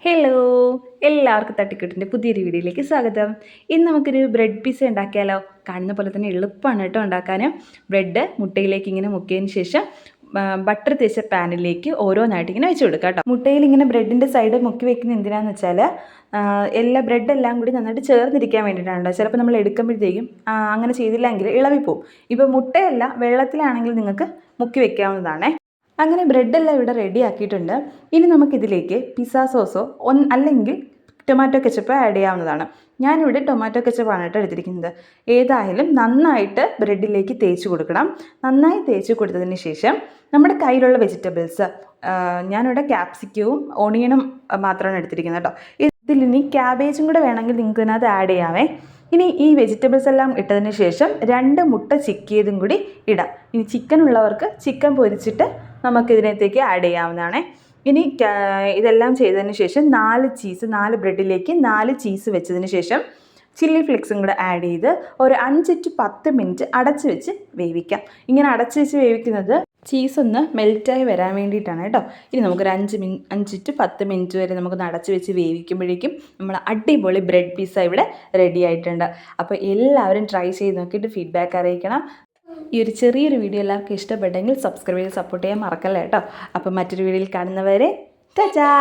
Hello, എല്ലാവർക്കും തട്ടിക്കൂട്ടിൻ്റെ പുതിയൊരു വീഡിയോയിലേക്ക് സ്വാഗതം. ഇന്ന് നമുക്കൊരു ബ്രെഡ് പിസ്സ ഉണ്ടാക്കിയാലോ? കാണുന്ന പോലെ തന്നെ എളുപ്പമാണ് കേട്ടോ ഉണ്ടാക്കാൻ. ബ്രെഡ് മുട്ടയിലേക്ക് ഇങ്ങനെ മുക്കിയതിന് ശേഷം ബട്ടർ തേച്ച പാനിലേക്ക് ഓരോന്നായിട്ട് ഇങ്ങനെ വെച്ച് കൊടുക്കുക കേട്ടോ. മുട്ടയിൽ ഇങ്ങനെ ബ്രെഡിൻ്റെ സൈഡ് മുക്കി വെക്കുന്നത് എന്തിനാന്ന് വെച്ചാൽ ബ്രെഡെല്ലാം കൂടി നന്നായിട്ട് ചേർന്നിരിക്കാൻ വേണ്ടിയിട്ടാണ്. ചിലപ്പോൾ നമ്മൾ എടുക്കുമ്പോഴത്തേക്കും അങ്ങനെ ചെയ്തില്ലെങ്കിൽ ഇളവിപ്പോവും. ഇപ്പോൾ മുട്ടയല്ല വെള്ളത്തിലാണെങ്കിൽ നിങ്ങൾക്ക് മുക്കി വെക്കാവുന്നതാണേ. അങ്ങനെ ബ്രെഡെല്ലാം ഇവിടെ റെഡി ആക്കിയിട്ടുണ്ട്. ഇനി നമുക്കിതിലേക്ക് പിസ്സ സോസോ അല്ലെങ്കിൽ ടൊമാറ്റോ കെച്ചപ്പ് ആഡ് ചെയ്യാവുന്നതാണ്. ഞാനിവിടെ ടൊമാറ്റോ കെച്ചപ്പാണ് കേട്ടോ എടുത്തിരിക്കുന്നത്. ഏതായാലും നന്നായിട്ട് ബ്രെഡിലേക്ക് തേച്ച് കൊടുക്കണം. നന്നായി തേച്ച് കൊടുത്തതിന് ശേഷം നമ്മുടെ കയ്യിലുള്ള വെജിറ്റബിൾസ്, ഞാനിവിടെ ക്യാപ്സിക്കവും ഓണിയനും മാത്രമാണ് എടുത്തിരിക്കുന്നത് കേട്ടോ. ഇതിലിനി ക്യാബേജും കൂടെ വേണമെങ്കിൽ നിങ്ങൾക്ക് ഇതിനകത്ത് ആഡ് ചെയ്യാമേ. ഇനി ഈ വെജിറ്റബിൾസ് എല്ലാം ഇട്ടതിന് ശേഷം 2 മുട്ട ചിക്കിയതും കൂടി ഇടാം. ഇനി ചിക്കൻ ഉള്ളവർക്ക് ചിക്കൻ പൊരിച്ചിട്ട് നമുക്കിതിനകത്തേക്ക് ആഡ് ചെയ്യാവുന്നതാണ്. ഇനി ഇതെല്ലാം ചെയ്തതിന് ശേഷം 4 ബ്രെഡിലേക്ക് 4 ചീസ് വെച്ചതിന് ശേഷം ചില്ലി ഫ്ലെക്സും കൂടെ ആഡ് ചെയ്ത് ഒരു 5 to 10 മിനിറ്റ് അടച്ച് വെച്ച് വേവിക്കാം. ഇങ്ങനെ അടച്ച് വെച്ച് വേവിക്കുന്നത് ചീസ് ഒന്ന് മെൽറ്റായി വരാൻ വേണ്ടിയിട്ടാണ് കേട്ടോ. ഇനി നമുക്കൊരു 5 to 10 മിനിറ്റ് വരെ നമുക്കൊന്ന് അടച്ച് വെച്ച് വേവിക്കുമ്പോഴേക്കും നമ്മൾ അടിപൊളി ബ്രെഡ് പിസ്സ ഇവിടെ റെഡി ആയിട്ടുണ്ട്. അപ്പോൾ എല്ലാവരും ട്രൈ ചെയ്ത് നോക്കിയിട്ട് ഫീഡ്ബാക്ക് അറിയിക്കണം. ഈ ഒരു ചെറിയൊരു വീഡിയോ എല്ലാവർക്കും ഇഷ്ടപ്പെട്ടെങ്കിൽ സബ്സ്ക്രൈബ് ചെയ്ത് സപ്പോർട്ട് ചെയ്യാൻ മറക്കല്ല കേട്ടോ. അപ്പോൾ മറ്റൊരു വീഡിയോയിൽ കാണുന്നവരെ ടാറ്റാ.